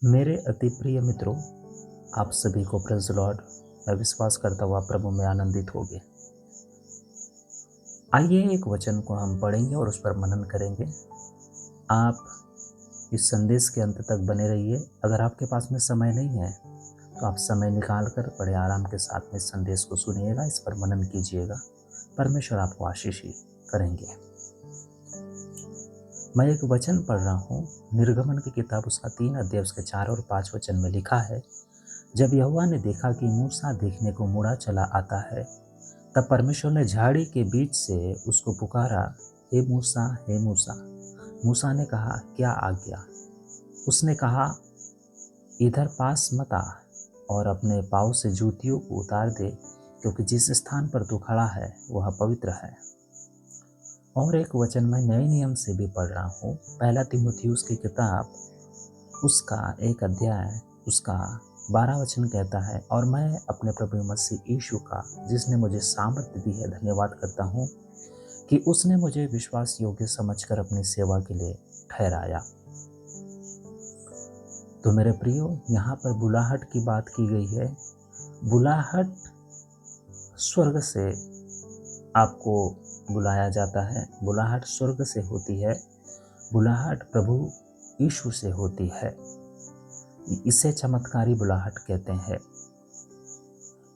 मेरे अति प्रिय मित्रों, आप सभी को प्रेज़ द लॉर्ड। मैं विश्वास करता हुआ प्रभु में आनंदित होंगे। आइए एक वचन को हम पढ़ेंगे और उस पर मनन करेंगे। आप इस संदेश के अंत तक बने रहिए। अगर आपके पास में समय नहीं है तो आप समय निकाल कर बड़े आराम के साथ में इस संदेश को सुनिएगा, इस पर मनन कीजिएगा। परमेश्वर आपको आशीष ही करेंगे। मैं एक वचन पढ़ रहा हूँ, निर्गमन की किताब उसका 3 अध्याय उसके 4 और 5 वचन में लिखा है। जब यहोवा ने देखा कि मूसा देखने को मुड़ा चला आता है, तब परमेश्वर ने झाड़ी के बीच से उसको पुकारा, हे मूसा, हे मूसा। मूसा ने कहा, क्या आज्ञा? उसने कहा, इधर पास मत आ और अपने पाँव से जूतियों को उतार दे, क्योंकि जिस स्थान पर तू खड़ा है वह पवित्र है। और एक वचन मैं नए नियम से भी पढ़ रहा हूँ, पहला तीमुथियुस की किताब उसका 1 अध्याय उसका 12 वचन कहता है, और मैं अपने प्रभु मसीह यीशु का, जिसने मुझे सामर्थ्य दी है, धन्यवाद करता हूँ कि उसने मुझे विश्वास योग्य समझकर अपनी सेवा के लिए ठहराया। तो मेरे प्रियो, यहाँ पर बुलाहट की बात की गई है। बुलाहट स्वर्ग से आपको बुलाया जाता है, बुलाहट स्वर्ग से होती है, बुलाहट प्रभु यीशु से होती है। इसे चमत्कारी बुलाहट कहते हैं।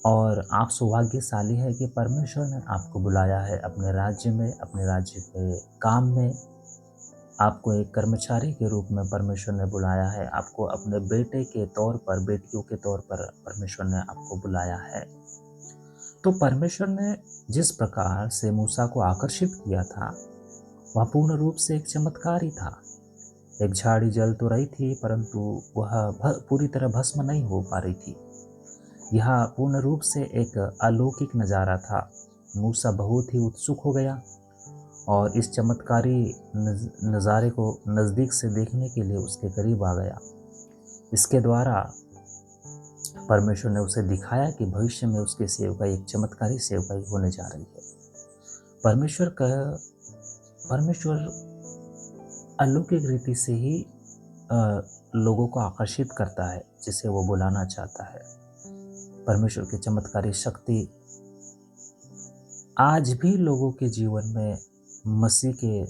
और आप सौभाग्यशाली है कि परमेश्वर ने आपको बुलाया है अपने राज्य में, अपने राज्य के काम में। आपको एक कर्मचारी के रूप में परमेश्वर ने बुलाया है। आपको अपने बेटे के तौर पर, बेटियों के तौर पर परमेश्वर ने आपको बुलाया है। तो परमेश्वर ने जिस प्रकार से मूसा को आकर्षित किया था, वह पूर्ण रूप से एक चमत्कार ही था। एक झाड़ी जल तो रही थी, परंतु वह पूरी तरह भस्म नहीं हो पा रही थी। यह पूर्ण रूप से एक अलौकिक नज़ारा था। मूसा बहुत ही उत्सुक हो गया और इस चमत्कारी नज़ारे को नज़दीक से देखने के लिए उसके करीब आ गया। इसके द्वारा परमेश्वर ने उसे दिखाया कि भविष्य में उसकी सेवकाई एक चमत्कारी सेवकाई होने जा रही है। परमेश्वर अलौकिक रीति से ही लोगों को आकर्षित करता है, जिसे वो बुलाना चाहता है। परमेश्वर की चमत्कारी शक्ति आज भी लोगों के जीवन में मसीह के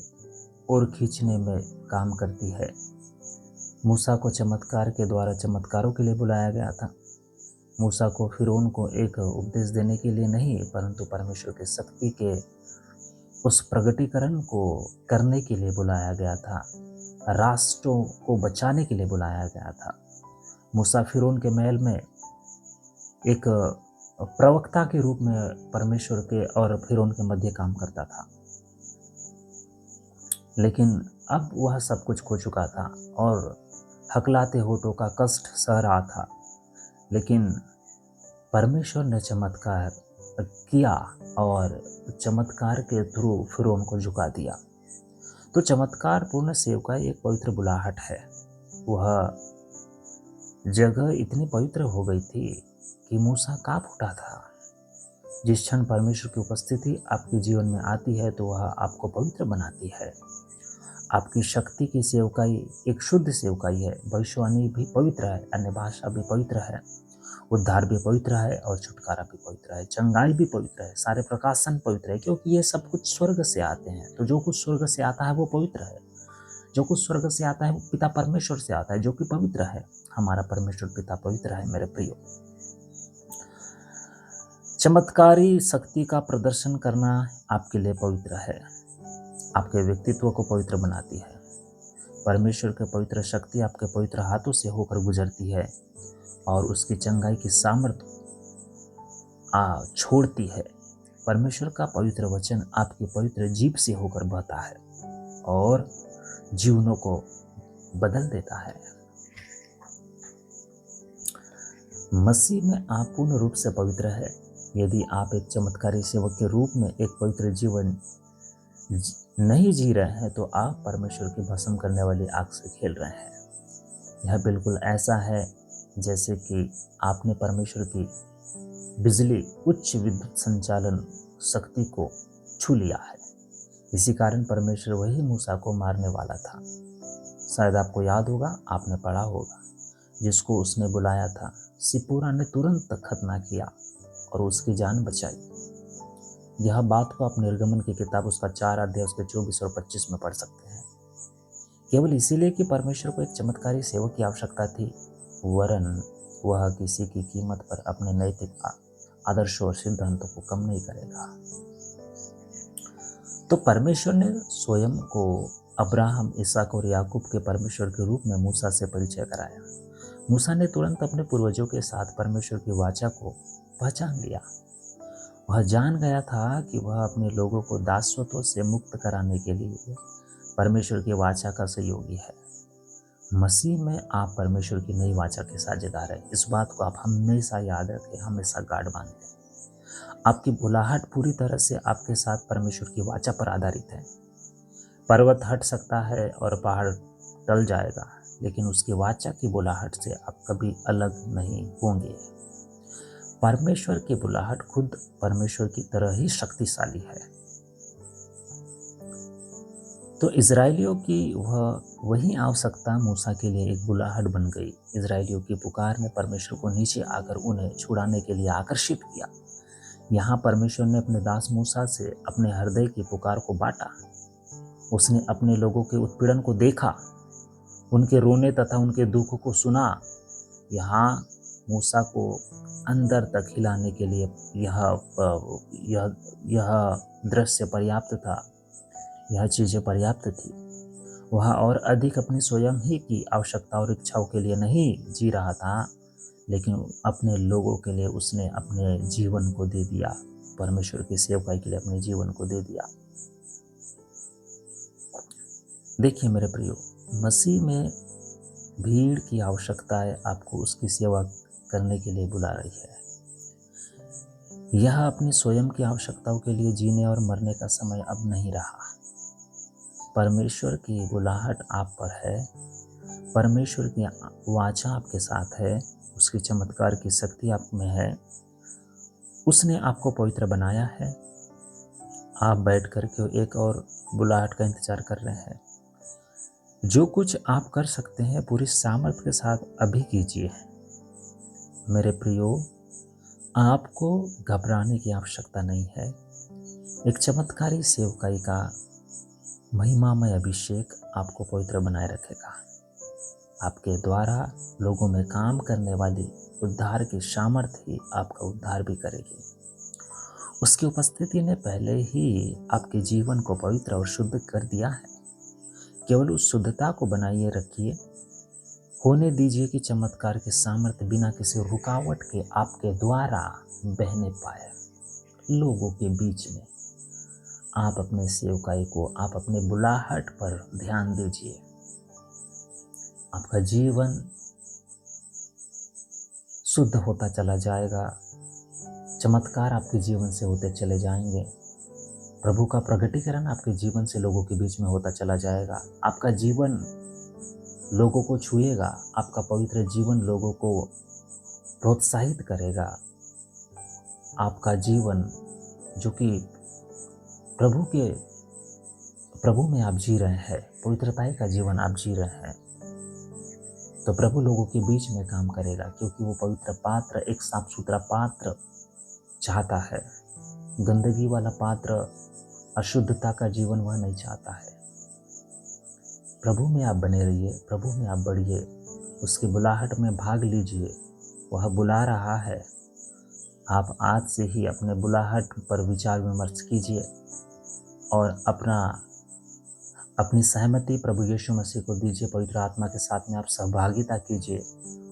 ओर खींचने में काम करती है। मूसा को चमत्कार के द्वारा चमत्कारों के लिए बुलाया गया था। मूसा को फिरौन को एक उपदेश देने के लिए नहीं, परंतु परमेश्वर की शक्ति के उस प्रगटीकरण को करने के लिए बुलाया गया था। राष्ट्रों को बचाने के लिए बुलाया गया था। मूसा फिरौन के महल में एक प्रवक्ता के रूप में परमेश्वर के और फिरौन के मध्य काम करता था, लेकिन अब वह सब कुछ खो चुका था और हकलाते होठों का कष्ट सह रहा था। लेकिन परमेश्वर ने चमत्कार किया और चमत्कार के थ्रू फिरौन को झुका दिया। तो चमत्कार पूर्ण सेवकाई एक पवित्र बुलाहट है। वह जगह इतनी पवित्र हो गई थी कि मूसा कांप उठा था। जिस क्षण परमेश्वर की उपस्थिति आपके जीवन में आती है तो वह आपको पवित्र बनाती है। आपकी शक्ति की सेवकाई एक शुद्ध सेवकाई है। भविष्यवाणी भी पवित्र है, अन्य भाषा भी पवित्र है, उद्धार भी पवित्र है और छुटकारा भी पवित्र है, चंगाई भी पवित्र है, सारे प्रकाशन पवित्र है, क्योंकि ये सब कुछ स्वर्ग से आते हैं। तो जो कुछ स्वर्ग से आता है वो पवित्र है। जो कुछ स्वर्ग से आता है वो पिता परमेश्वर से आता है, जो कि पवित्र है। हमारा परमेश्वर पिता पवित्र है। मेरे प्रियो, चमत्कारी शक्ति का प्रदर्शन करना आपके लिए पवित्र है, आपके व्यक्तित्व को पवित्र बनाती है। परमेश्वर की पवित्र शक्ति आपके पवित्र हाथों से होकर गुजरती है और उसकी चंगाई की सामर्थ्य छोड़ती है। परमेश्वर का पवित्र वचन आपकी पवित्र जीभ से होकर बहता है और जीवनों को बदल देता है। मसीह में आप पूर्ण रूप से पवित्र है। यदि आप एक चमत्कारी सेवक के रूप में एक पवित्र जीवन नहीं जी रहे हैं तो आप परमेश्वर की भस्म करने वाली आग से खेल रहे हैं। यह बिल्कुल ऐसा है जैसे कि आपने परमेश्वर की बिजली, उच्च विद्युत संचालन शक्ति को छू लिया है। इसी कारण परमेश्वर वही मूसा को मारने वाला था। शायद आपको याद होगा, आपने पढ़ा होगा, जिसको उसने बुलाया था, सिप्पोरा ने तुरंत खतना किया और उसकी जान बचाई। यह बात को आप निर्गमन की किताब उसका 4 अध्याय उसके 24 और 25 में पढ़ सकते हैं। केवल इसीलिए कि परमेश्वर को एक चमत्कारी सेवक की आवश्यकता थी, वरन वह किसी की कीमत पर अपने नैतिक आदर्शों और सिद्धांतों को कम नहीं करेगा। तो परमेश्वर ने स्वयं को अब्राहम, इसहाक और याकूब के परमेश्वर के रूप में मूसा से परिचय कराया। मूसा ने तुरंत अपने पूर्वजों के साथ परमेश्वर की वाचा को पहचान लिया। वह जान गया था कि वह अपने लोगों को दासत्व से मुक्त कराने के लिए परमेश्वर की वाचा का सहयोगी है। मसीह में आप परमेश्वर की नई वाचा के साझेदार हैं। इस बात को आप हमेशा याद रखें, हमेशा गाढ़ बांध लें। आपकी बुलाहट पूरी तरह से आपके साथ परमेश्वर की वाचा पर आधारित है। पर्वत हट सकता है और पहाड़ टल जाएगा, लेकिन उसकी वाचा की बुलाहट से आप कभी अलग नहीं होंगे। परमेश्वर की बुलाहट खुद परमेश्वर की तरह ही शक्तिशाली है। तो इजरायलियों की वही आवश्यकता मूसा के लिए एक बुलाहट बन गई। इजरायलियों की पुकार ने परमेश्वर को नीचे आकर उन्हें छुड़ाने के लिए आकर्षित किया। यहाँ परमेश्वर ने अपने दास मूसा से अपने हृदय की पुकार को बांटा। उसने अपने लोगों के उत्पीड़न को देखा, उनके रोने तथा उनके दुख को सुना। यहाँ मूसा को अंदर तक हिलाने के लिए यह दृश्य पर्याप्त था, यह चीजें पर्याप्त थी। वह और अधिक अपनी स्वयं ही की आवश्यकता और इच्छाओं के लिए नहीं जी रहा था, लेकिन अपने लोगों के लिए उसने अपने जीवन को दे दिया। परमेश्वर की सेवकाई के लिए अपने जीवन को दे दिया। देखिए मेरे प्रियो, मसीह में भीड़ की आवश्यकताएं आपको उसकी सेवा करने के लिए बुला रही है। यह अपनी स्वयं की आवश्यकताओं के लिए जीने और मरने का समय अब नहीं रहा। परमेश्वर की बुलाहट आप पर है, परमेश्वर की वाचा आपके साथ है, उसकी चमत्कार की शक्ति आप में है। उसने आपको पवित्र बनाया है। आप बैठ कर के एक और बुलाहट का इंतजार कर रहे हैं। जो कुछ आप कर सकते हैं पूरी सामर्थ्य के साथ अभी कीजिए। मेरे प्रियो, आपको घबराने की आवश्यकता नहीं है। एक चमत्कारी सेवकाई का महिमामय अभिषेक आपको पवित्र बनाए रखेगा। आपके द्वारा लोगों में काम करने वाली उद्धार की सामर्थ्य ही आपका उद्धार भी करेगी। उसकी उपस्थिति ने पहले ही आपके जीवन को पवित्र और शुद्ध कर दिया है। केवल उस शुद्धता को बनाए रखिए। होने दीजिए कि चमत्कार के सामर्थ्य बिना किसी रुकावट के आपके द्वारा बहने पाए। लोगों के बीच में आप अपने सेवकाई को, आप अपने बुलाहट पर ध्यान दीजिए। आपका जीवन शुद्ध होता चला जाएगा। चमत्कार आपके जीवन से होते चले जाएंगे। प्रभु का प्रगटीकरण आपके जीवन से लोगों के बीच में होता चला जाएगा। आपका जीवन लोगों को छुएगा। आपका पवित्र जीवन लोगों को प्रोत्साहित करेगा। आपका जीवन जो कि प्रभु में आप जी रहे हैं, पवित्रता का जीवन आप जी रहे हैं, तो प्रभु लोगों के बीच में काम करेगा, क्योंकि वो पवित्र पात्र, एक साफ सुथरा पात्र चाहता है। गंदगी वाला पात्र, अशुद्धता का जीवन वह नहीं चाहता है। प्रभु में आप बने रहिए, प्रभु में आप बढ़िए, उसकी बुलाहट में भाग लीजिए। वह बुला रहा है। आप आज से ही अपने बुलाहट पर विचार विमर्श कीजिए और अपनी सहमति प्रभु यीशु मसीह को दीजिए। पवित्र आत्मा के साथ में आप सहभागिता कीजिए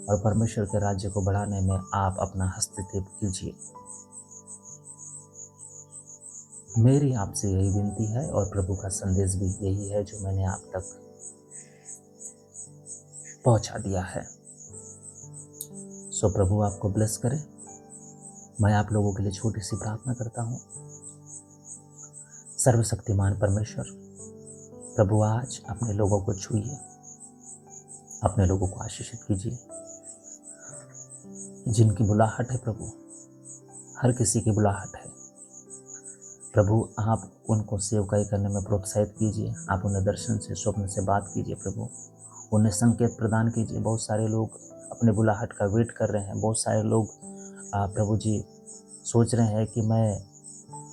और परमेश्वर के राज्य को बढ़ाने में आप अपना हस्तक्षेप कीजिए। मेरी आपसे यही विनती है और प्रभु का संदेश भी यही है जो मैंने आप तक पहुंचा दिया है। सो प्रभु आपको ब्लेस करे। मैं आप लोगों के लिए छोटी सी प्रार्थना करता हूं। सर्वशक्तिमान परमेश्वर, प्रभु आज अपने लोगों को छूइए, अपने लोगों को आशीषित कीजिए। जिनकी बुलाहट है प्रभु, हर किसी की बुलाहट है प्रभु, आप उनको सेवकाई करने में प्रोत्साहित कीजिए। आप उन्हें दर्शन से, स्वप्न से बात कीजिए प्रभु, उन्हें संकेत प्रदान कीजिए। बहुत सारे लोग अपने बुलाहट का वेट कर रहे हैं। बहुत सारे लोग प्रभु जी सोच रहे हैं कि मैं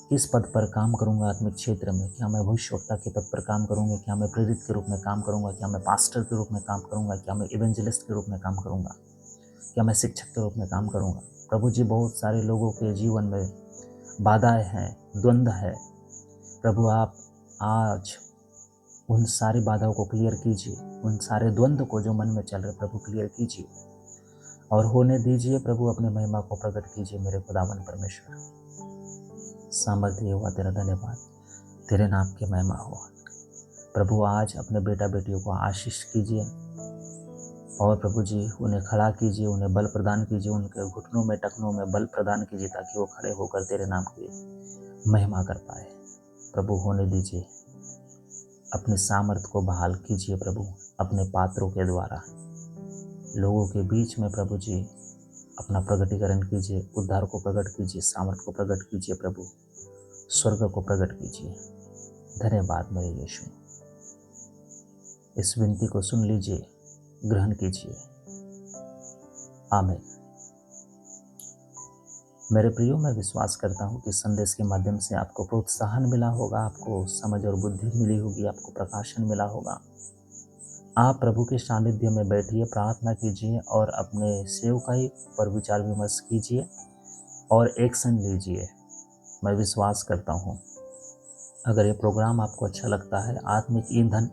किस पद पर काम करूंगा आत्मिक क्षेत्र में। क्या मैं भविष्यवक्ता के पद पर काम करूंगा, क्या मैं प्रेरित के रूप में काम करूंगा, क्या मैं पास्टर के रूप में काम करूंगा, क्या मैं इवेंजलिस्ट के रूप में काम करूंगा, क्या मैं शिक्षक के रूप में काम करूंगा। प्रभु जी बहुत सारे लोगों के जीवन में बाधाएं हैं, द्वंद्व है। प्रभु आप आज उन सारी बाधाओं को क्लियर कीजिए, उन सारे द्वंद्व को जो मन में चल रहे प्रभु क्लियर कीजिए और होने दीजिए। प्रभु अपने महिमा को प्रकट कीजिए मेरे खुदावन परमेश्वर। सामर्थ्य हुआ तेरा धन्यवाद, तेरे नाम की महिमा हो। प्रभु आज अपने बेटा बेटियों को आशीष कीजिए और प्रभु जी उन्हें खड़ा कीजिए, उन्हें बल प्रदान कीजिए, उनके घुटनों में टखनों में बल प्रदान कीजिए ताकि वो खड़े होकर तेरे नाम की महिमा कर पाए। प्रभु होने दीजिए, अपने सामर्थ को बहाल कीजिए प्रभु, अपने पात्रों के द्वारा लोगों के बीच में प्रभु जी अपना प्रगटीकरण कीजिए, उद्धार को प्रकट कीजिए, सामर्थ को प्रकट कीजिए प्रभु, स्वर्ग को प्रकट कीजिए। धन्यवाद मेरे यीशु। इस विनती को सुन लीजिए, ग्रहण कीजिए। आमीन। मेरे प्रियो, मैं विश्वास करता हूँ कि संदेश के माध्यम से आपको प्रोत्साहन मिला होगा, आपको समझ और बुद्धि मिली होगी, आपको प्रकाशन मिला होगा। आप प्रभु के सानिध्य में बैठिए, प्रार्थना कीजिए और अपने सेवकाई पर विचार विमर्श कीजिए और एक्शन लीजिए। मैं विश्वास करता हूँ अगर ये प्रोग्राम आपको अच्छा लगता है, आत्मिक ईंधन,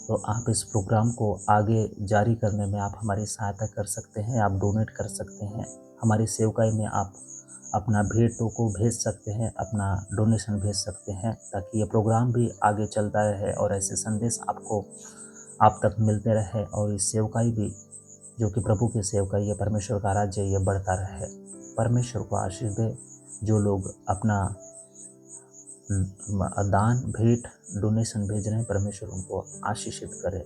तो आप इस प्रोग्राम को आगे जारी करने में आप हमारी सहायता कर सकते हैं। आप डोनेट कर सकते हैं, हमारी सेवकाई में आप अपना भेंटों को भेज सकते हैं, अपना डोनेशन भेज सकते हैं ताकि ये प्रोग्राम भी आगे चलता रहे और ऐसे संदेश आपको आप तक मिलते रहे और इस सेवकाई भी जो कि प्रभु की सेवकाई है, परमेश्वर का राज्य, ये बढ़ता रहे। परमेश्वर को आशीष दे। जो लोग अपना दान भेंट डोनेशन भेज रहे हैं, परमेश्वर उनको आशीषित करे।